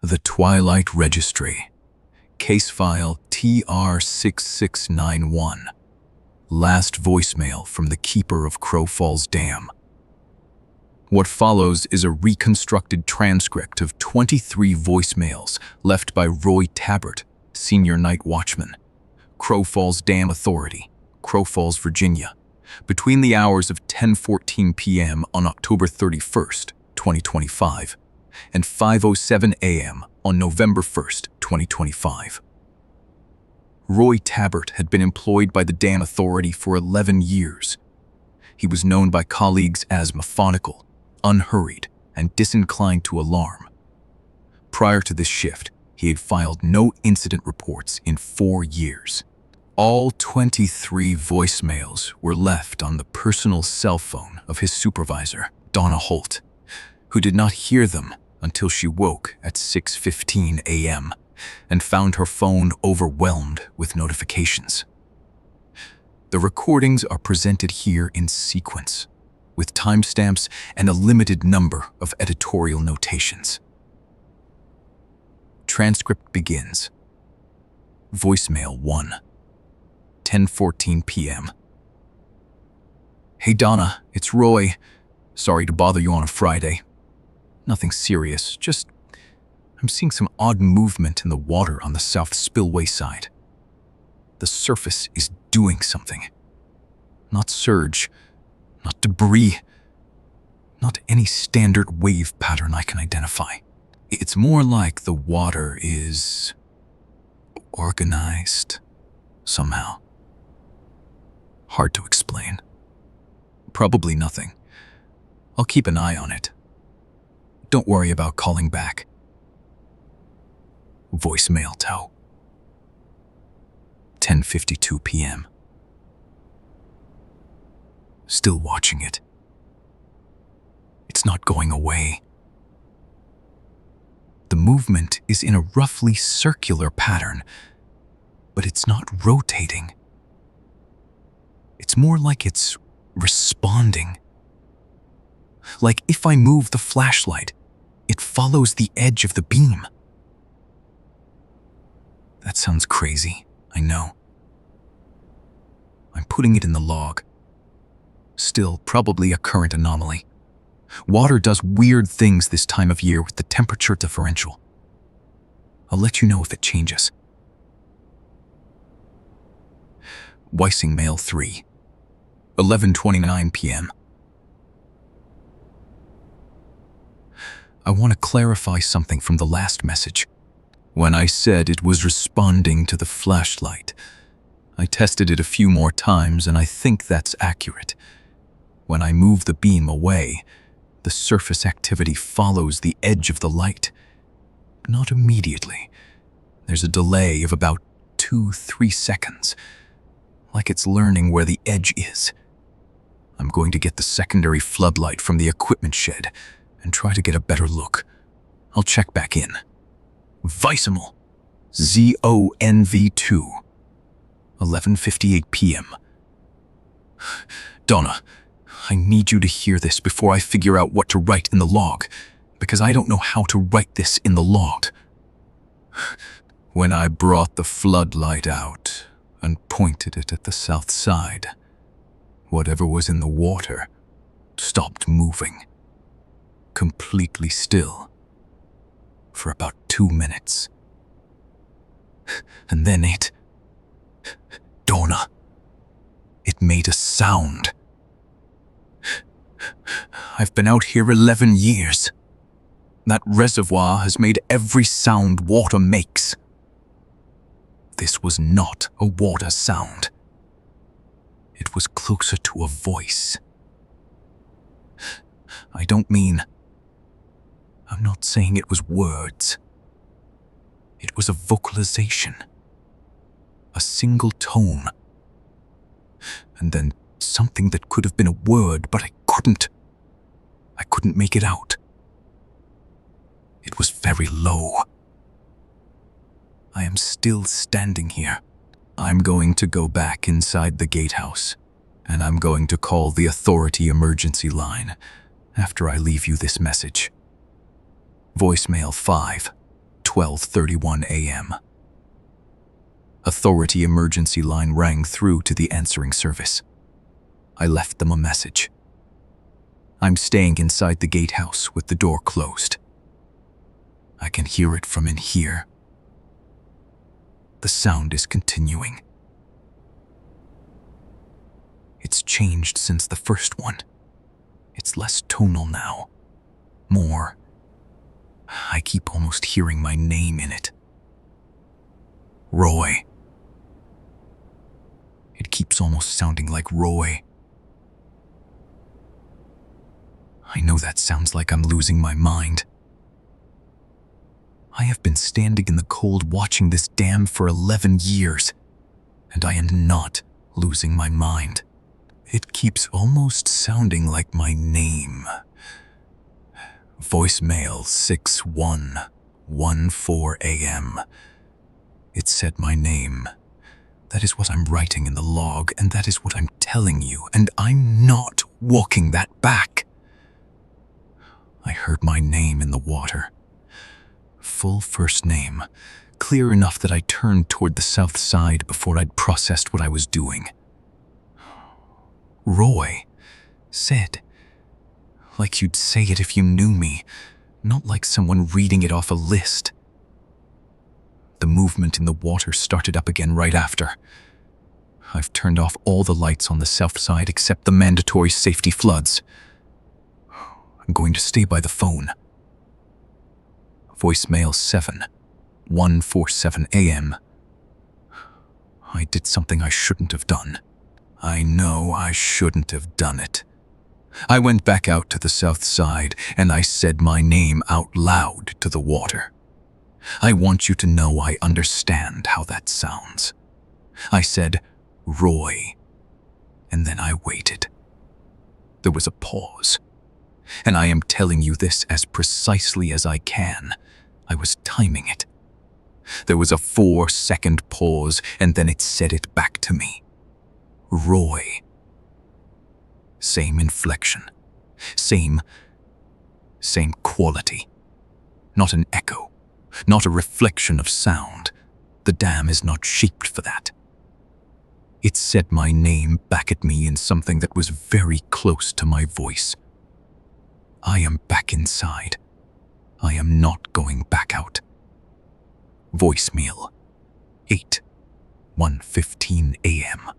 The Twilight Registry. Case file TR-6691. Last voicemail from the keeper of Crow Falls Dam. What follows is a reconstructed transcript of 23 voicemails left by Roy Tabbert, senior night watchman, Crow Falls Dam Authority, Crow Falls, Virginia, between the hours of 10:14 p.m. on October 31st, 2025, and 5:07 a.m. on November 1st, 2025. Roy Tabbert had been employed by the Dam Authority for 11 years. He was known by colleagues as methodical, unhurried, and disinclined to alarm. Prior to this shift, he had filed no incident reports in 4 years. All 23 voicemails were left on the personal cell phone of his supervisor, Donna, who did not hear them until she woke at 6:15 a.m. and found her phone overwhelmed with notifications. The recordings are presented here in sequence, with timestamps and a limited number of editorial notations. Transcript begins. Voicemail 1, 10:14 p.m. Hey Donna, it's Roy. Sorry to bother you on a Friday. Nothing serious, just I'm seeing some odd movement in the water on the south spillway side. The surface is doing something. Not surge, not debris, not any standard wave pattern I can identify. It's more like the water is organized somehow. Hard to explain. Probably nothing. I'll keep an eye on it. Don't worry about calling back. Voicemail 2, 10:52 p.m. Still watching it. It's not going away. The movement is in a roughly circular pattern, but it's not rotating. It's more like it's responding. Like if I move the flashlight, it follows the edge of the beam. That sounds crazy, I know. I'm putting it in the log. Still, probably a current anomaly. Water does weird things this time of year with the temperature differential. I'll let you know if it changes. Weissing Mail 3, 11:29 p.m. I want to clarify something from the last message. When I said it was responding to the flashlight, I tested it a few more times and I think that's accurate. When I move the beam away, the surface activity follows the edge of the light. Not immediately. There's a delay of about 2-3 seconds, like it's learning where the edge is. I'm going to get the secondary floodlight from the equipment shed and try to get a better look. I'll check back in. Weissmail, ZONV2, 11:58 p.m. Donna, I need you to hear this before I figure out what to write in the log, because I don't know how to write this in the log. When I brought the floodlight out and pointed it at the south side, whatever was in the water stopped moving. Completely still. For about 2 minutes. And then Donna, it made a sound. I've been out here 11 years. That reservoir has made every sound water makes. This was not a water sound. It was closer to a voice. I'm not saying it was words. It was a vocalization. A single tone. And then something that could have been a word, but I couldn't make it out. It was very low. I am still standing here. I'm going to go back inside the gatehouse, and I'm going to call the authority emergency line after I leave you this message. Voicemail 5, 12:31 a.m. Authority emergency line rang through to the answering service. I left them a message. I'm staying inside the gatehouse with the door closed. I can hear it from in here. The sound is continuing. It's changed since the first one. It's less tonal now. More. I keep almost hearing my name in it. Roy. It keeps almost sounding like Roy. I know that sounds like I'm losing my mind. I have been standing in the cold watching this dam for 11 years, and I am not losing my mind. It keeps almost sounding like my name. Voicemail 6114 a.m. It said my name. That is what I'm writing in the log, and that is what I'm telling you, and I'm not walking that back. I heard my name in the water. Full first name, clear enough that I turned toward the south side before I'd processed what I was doing. Roy said, like you'd say it if you knew me, not like someone reading it off a list. The movement in the water started up again right after. I've turned off all the lights on the south side except the mandatory safety floods. I'm going to stay by the phone. Voicemail 7147 a.m. I did something I shouldn't have done. I know I shouldn't have done it. I went back out to the south side and I said my name out loud to the water. I want you to know I understand how that sounds. I said, Roy, and then I waited. There was a pause, and I am telling you this as precisely as I can. I was timing it. There was a 4-second pause, and then it said it back to me. Roy. Same inflection. Same quality. Not an echo. Not a reflection of sound. The dam is not shaped for that. It said my name back at me in something that was very close to my voice. I am back inside. I am not going back out. Voicemail 81:15 a.m.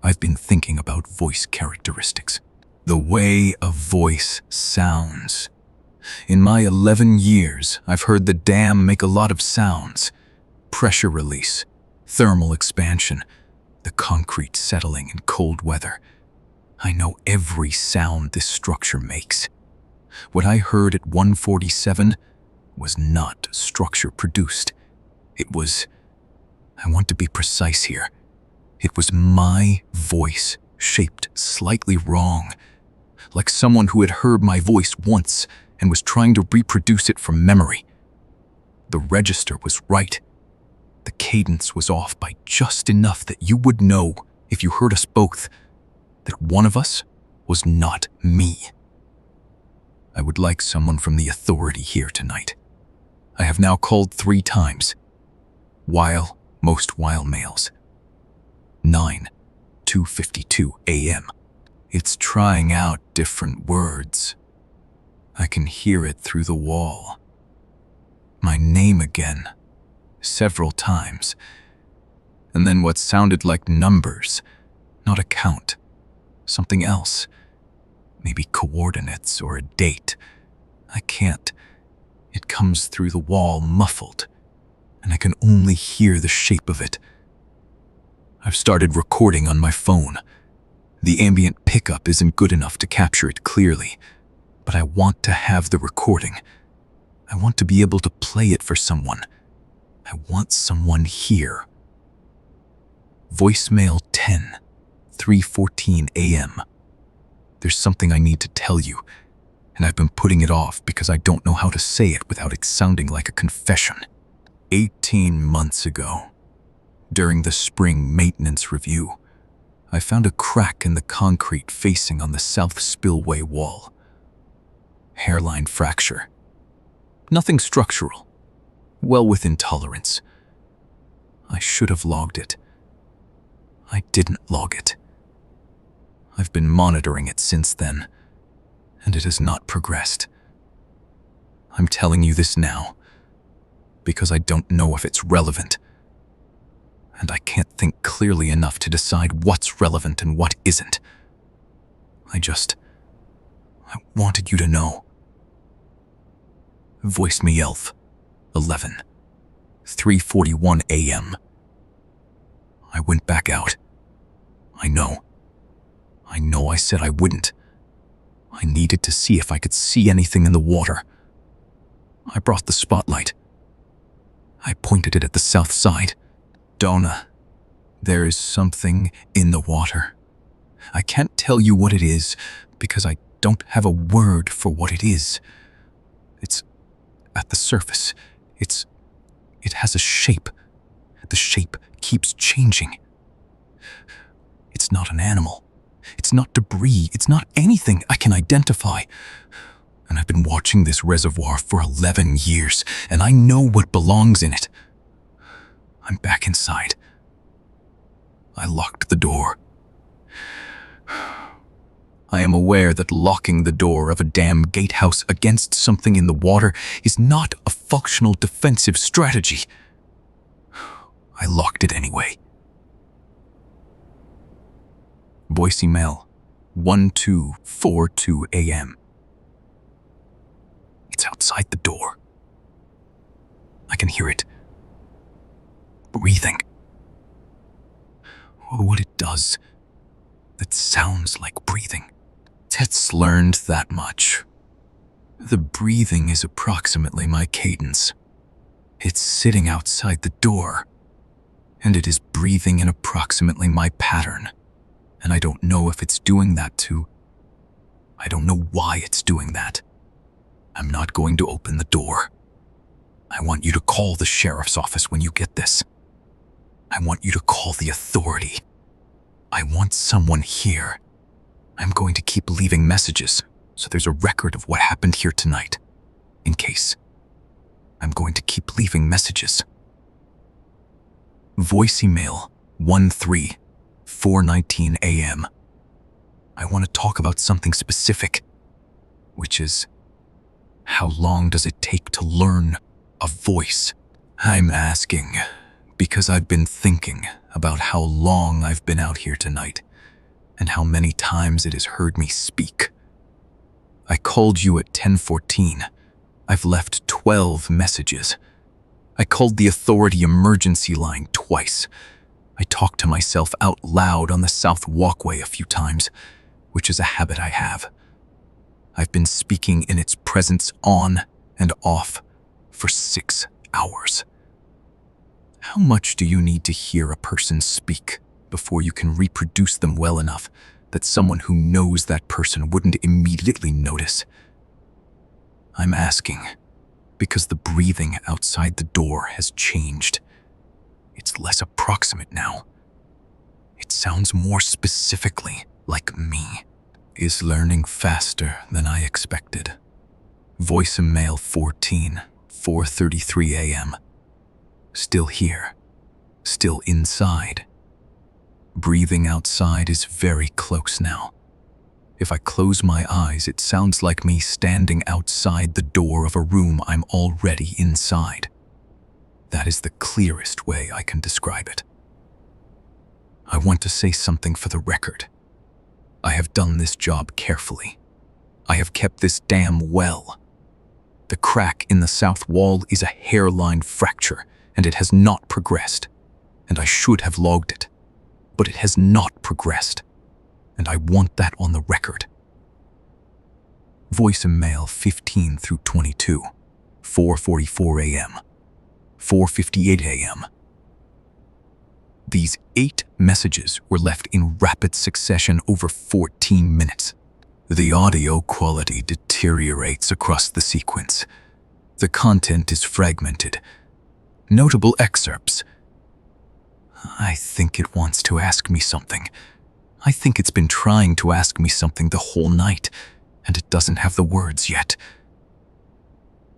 I've been thinking about voice characteristics. The way a voice sounds. In my 11 years, I've heard the dam make a lot of sounds. Pressure release, thermal expansion, the concrete settling in cold weather. I know every sound this structure makes. What I heard at 147 was not structure produced. It was, I want to be precise here, it was my voice shaped slightly wrong, like someone who had heard my voice once and was trying to reproduce it from memory. The register was right. The cadence was off by just enough that you would know, if you heard us both, that one of us was not me. I would like someone from the authority here tonight. I have now called 3 times. Most while males. 9:252 a.m. It's trying out different words. I can hear it through the wall. My name again, several times. And then what sounded like numbers, not a count, something else. Maybe coordinates or a date. I can't. It comes through the wall muffled, and I can only hear the shape of it. I've started recording on my phone. The ambient pickup isn't good enough to capture it clearly, but I want to have the recording. I want to be able to play it for someone. I want someone here. Voicemail 10:314 a.m. There's something I need to tell you, and I've been putting it off because I don't know how to say it without it sounding like a confession. 18 months ago, during the spring maintenance review, I found a crack in the concrete facing on the south spillway wall. Hairline fracture. Nothing structural. Well within tolerance. I should have logged it. I didn't log it. I've been monitoring it since then, and it has not progressed. I'm telling you this now because I don't know if it's relevant, and I can't think clearly enough to decide what's relevant and what isn't. I wanted you to know. Voice me, Elf. 3:41 a.m. I went back out. I know I said I wouldn't. I needed to see if I could see anything in the water. I brought the spotlight. I pointed it at the south side. Donna, there is something in the water. I can't tell you what it is because I don't have a word for what it is. It's at the surface. It has a shape. The shape keeps changing. It's not an animal. It's not debris. It's not anything I can identify. And I've been watching this reservoir for 11 years, and I know what belongs in it. I'm back inside. I locked the door. I am aware that locking the door of a damn gatehouse against something in the water is not a functional defensive strategy. I locked it anyway. Voice email, 12:42 a.m. It's outside the door. I can hear it. Breathing. What it does, that sounds like breathing. Tet's learned that much. The breathing is approximately my cadence. It's sitting outside the door, and it is breathing in approximately my pattern. And I don't know if it's doing that too. I don't know why it's doing that. I'm not going to open the door. I want you to call the sheriff's office when you get this. I want you to call the authority. I want someone here. I'm going to keep leaving messages so there's a record of what happened here tonight. In case. I'm going to keep leaving messages. Voice email 4:19 a.m. I want to talk about something specific, which is, how long does it take to learn a voice? I'm asking because I've been thinking about how long I've been out here tonight and how many times it has heard me speak. I called you at 10:14. I've left 12 messages. I called the authority emergency line twice. I talked to myself out loud on the south walkway a few times, which is a habit I have. I've been speaking in its presence on and off for 6 hours. How much do you need to hear a person speak before you can reproduce them well enough that someone who knows that person wouldn't immediately notice? I'm asking because the breathing outside the door has changed. It's less approximate now. It sounds more specifically like me. Is learning faster than I expected. Voice and mail 4:33 a.m. Still here. Still inside. Breathing outside is very close now. If I close my eyes, it sounds like me standing outside the door of a room I'm already inside. That is the clearest way I can describe it. I want to say something for the record. I have done this job carefully. I have kept this dam well. The crack in the south wall is a hairline fracture, and it has not progressed. And I should have logged it. But it has not progressed. And I want that on the record. Voice and mail 15-22, 4:44 a.m., 4:58 a.m. These 8 messages were left in rapid succession over 14 minutes. The audio quality deteriorates across the sequence. The content is fragmented. Notable excerpts. I think it wants to ask me something. I think it's been trying to ask me something the whole night, and it doesn't have the words yet.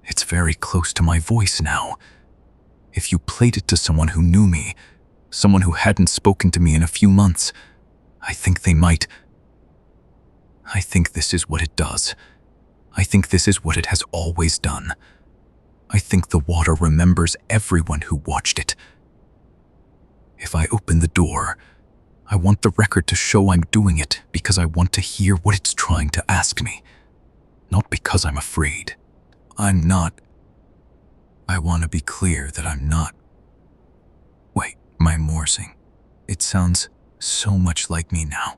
It's very close to my voice now. If you played it to someone who knew me, someone who hadn't spoken to me in a few months, I think they might. I think this is what it does. I think this is what it has always done. I think the water remembers everyone who watched it. If I open the door, I want the record to show I'm doing it because I want to hear what it's trying to ask me. Not because I'm afraid. I'm not. I want to be clear that I'm not. Wait, my morsing. It sounds so much like me now.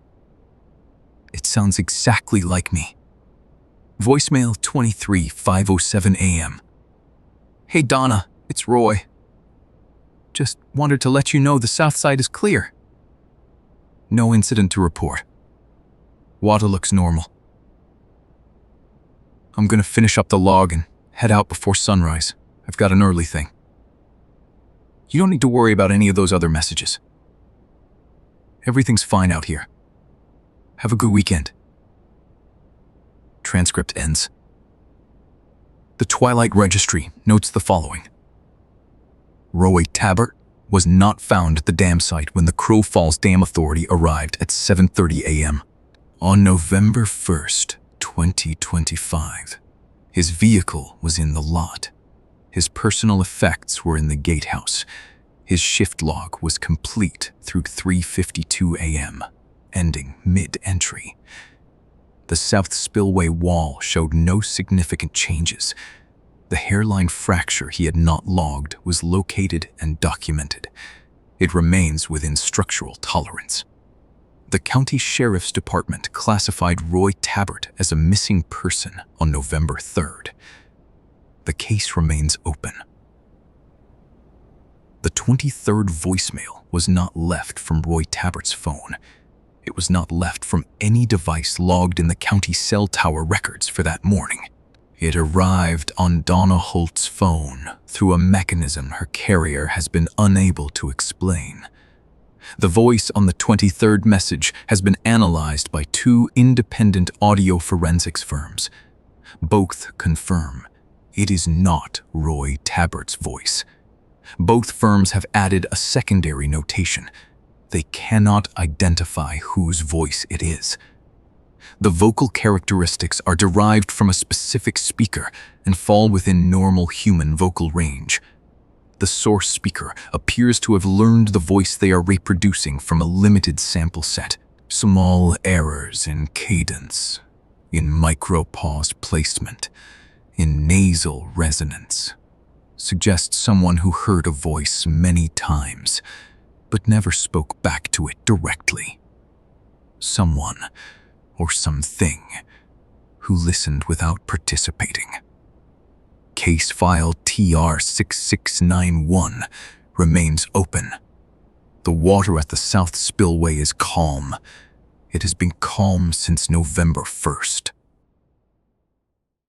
It sounds exactly like me. Voicemail 23507 AM. Hey Donna, it's Roy. Just wanted to let you know the south side is clear. No incident to report. Water looks normal. I'm gonna finish up the log and head out before sunrise. I've got an early thing. You don't need to worry about any of those other messages. Everything's fine out here. Have a good weekend. Transcript ends. The Twilight Registry notes the following. Roy Tabbert was not found at the dam site when the Crow Falls Dam Authority arrived at 7:30 a.m. on November 1st, 2025. His vehicle was in the lot. His personal effects were in the gatehouse. His shift log was complete through 3:52 a.m., ending mid-entry. The south spillway wall showed no significant changes. The hairline fracture he had not logged was located and documented. It remains within structural tolerance. The County Sheriff's Department classified Roy Tabbert as a missing person on November 3rd. The case remains open. The 23rd voicemail was not left from Roy Tabbert's phone. It was not left from any device logged in the county cell tower records for that morning. It arrived on Donna Holt's phone through a mechanism her carrier has been unable to explain. The voice on the 23rd message has been analyzed by 2 independent audio forensics firms. Both confirm it is not Roy Tabbert's voice. Both firms have added a secondary notation. They cannot identify whose voice it is. The vocal characteristics are derived from a specific speaker and fall within normal human vocal range. The source speaker appears to have learned the voice they are reproducing from a limited sample set. Small errors in cadence, in micropause placement, in nasal resonance suggest someone who heard a voice many times but never spoke back to it directly. Someone or something who listened without participating. Case file TR-6691 remains open. The water at the south spillway is calm. It has been calm since November 1st.